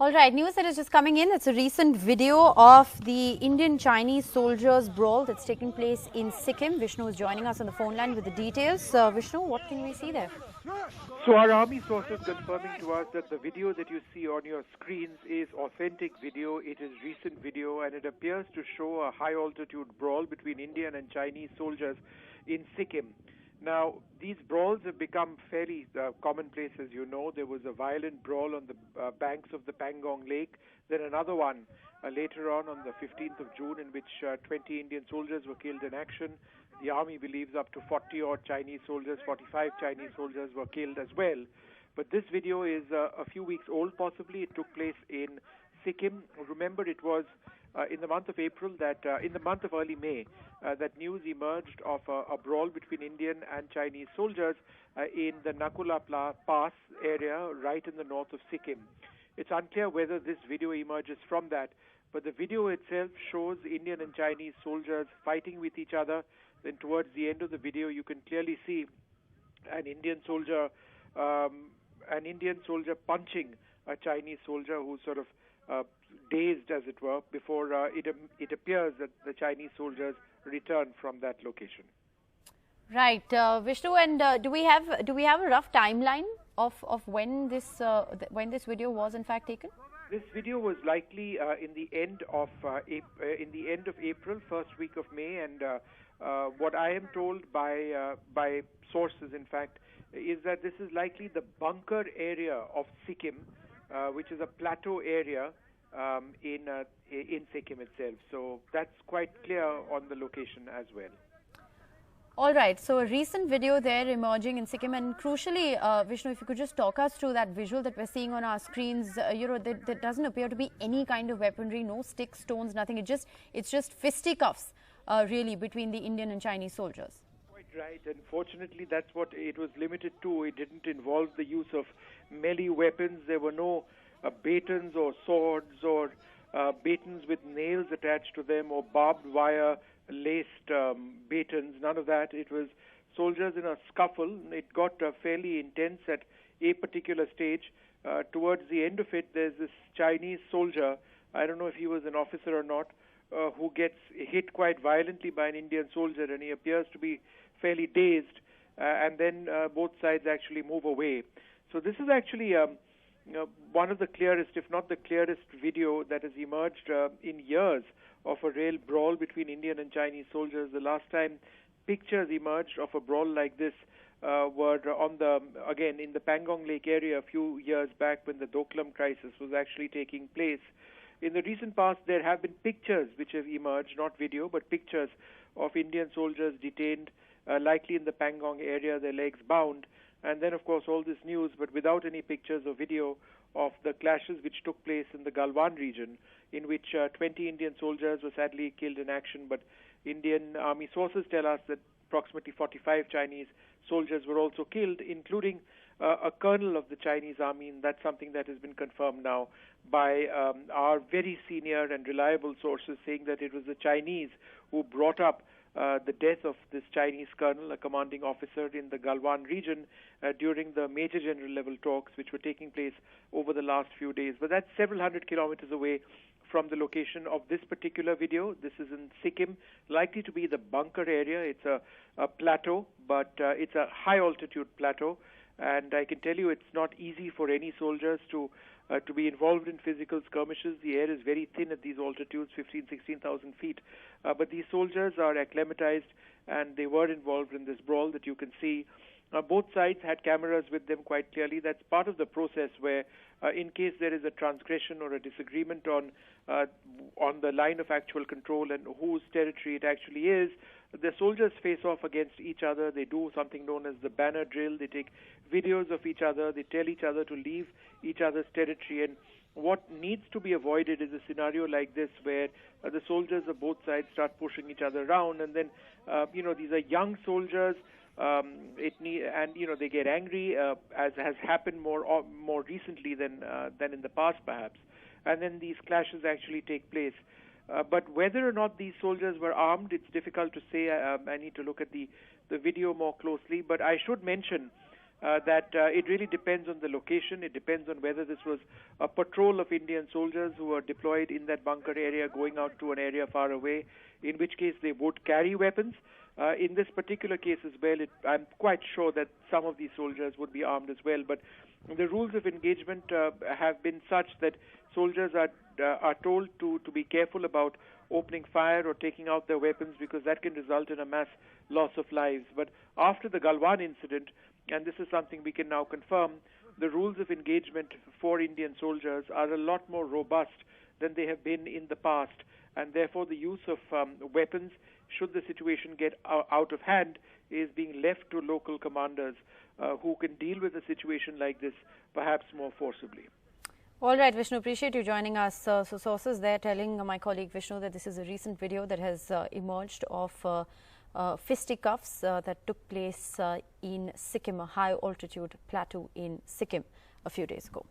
All right, news that is just coming in. It's a recent video of the Indian-Chinese soldiers brawl that's taking place in Sikkim. Vishnu is joining us on the phone line with the details. Vishnu, what can we see there? So our army sources confirming to us that the video that you see on your screens is authentic video, it is recent video, and it appears to show a high altitude brawl between Indian and Chinese soldiers in Sikkim. Now, these brawls have become fairly commonplace, as you know. There was a violent brawl on the banks of the Pangong Lake, then another one later on the 15th of June, in which 20 Indian soldiers were killed in action. The army believes up to 40-odd Chinese soldiers, 45 Chinese soldiers were killed as well. But this video is a few weeks old, possibly. It took place in Sikkim. Remember, it was in the month of April in the month of early May, that news emerged of a brawl between Indian and Chinese soldiers in the Nakula Pass area, right in the north of Sikkim. It's unclear whether this video emerges from that, but the video itself shows Indian and Chinese soldiers fighting with each other. Then towards the end of the video, you can clearly see an Indian soldier punching a Chinese soldier who's sort of dazed, as it were, before it appears that the Chinese soldiers return from that location. Right, Vishnu, and do we have a rough timeline of when this video was in fact taken? This video was likely in the end of April, first week of May, and what I am told by sources, in fact, is that this is likely the bunker area of Sikkim, which is a plateau area in Sikkim itself. So that's quite clear on the location as well. All right, so a recent video there emerging in Sikkim, and crucially, Vishnu, if you could just talk us through that visual that we're seeing on our screens. There doesn't appear to be any kind of weaponry, no sticks, stones, nothing. It's just fisticuffs, really, between the Indian and Chinese soldiers. Quite right, and fortunately that's what it was limited to. It didn't involve the use of melee weapons. There were no batons or swords or batons with nails attached to them or barbed wire laced batons, none of that. It was soldiers in a scuffle. It got fairly intense at a particular stage. Towards the end of it, there's this Chinese soldier, I don't know if he was an officer or not, who gets hit quite violently by an Indian soldier, and he appears to be fairly dazed, and then both sides actually move away. So this is actually one of the clearest, if not the clearest, video that has emerged in years of a real brawl between Indian and Chinese soldiers. The last time pictures emerged of a brawl like this were again in the Pangong Lake area a few years back, when the Doklam crisis was actually taking place. In the recent past, there have been pictures which have emerged, not video, but pictures of Indian soldiers detained, likely in the Pangong area, their legs bound. And then, of course, all this news, but without any pictures or video of the clashes which took place in the Galwan region, in which 20 Indian soldiers were sadly killed in action. But Indian army sources tell us that approximately 45 Chinese soldiers were also killed, including a colonel of the Chinese army, and that's something that has been confirmed now by our very senior and reliable sources, saying that it was the Chinese who brought up the death of this Chinese colonel, a commanding officer in the Galwan region, during the Major General level talks which were taking place over the last few days. But that's several hundred kilometers away from the location of this particular video. This is in Sikkim, likely to be the bunker area. It's a plateau, but it's a high altitude plateau, and I can tell you it's not easy for any soldiers to be involved in physical skirmishes. The air is very thin at these altitudes, 16,000 feet. But these soldiers are acclimatized, and they were involved in this brawl that you can see. Both sides had cameras with them quite clearly. That's part of the process where, in case there is a transgression or a disagreement on the line of actual control and whose territory it actually is, the soldiers face off against each other. They do something known as the banner drill. They take videos of each other. They tell each other to leave each other's territory. And what needs to be avoided is a scenario like this, where the soldiers of both sides start pushing each other around, and then these are young soldiers. They get angry, as has happened more recently than in the past, perhaps, and then these clashes actually take place. But whether or not these soldiers were armed, it's difficult to say. I need to look at the video more closely. But I should mention that it really depends on the location. It depends on whether this was a patrol of Indian soldiers who were deployed in that bunker area going out to an area far away, in which case they would carry weapons. In this particular case as well, I'm quite sure that some of these soldiers would be armed as well. But the rules of engagement have been such that soldiers are told to be careful about opening fire or taking out their weapons, because that can result in a mass loss of lives. But after the Galwan incident, and this is something we can now confirm, the rules of engagement for Indian soldiers are a lot more robust than they have been in the past, and therefore the use of weapons, should the situation get out of hand, is being left to local commanders who can deal with a situation like this perhaps more forcibly. All right, Vishnu, appreciate you joining us. So sources there telling my colleague Vishnu that this is a recent video that has emerged of fisticuffs that took place in Sikkim, a high altitude plateau in Sikkim a few days ago.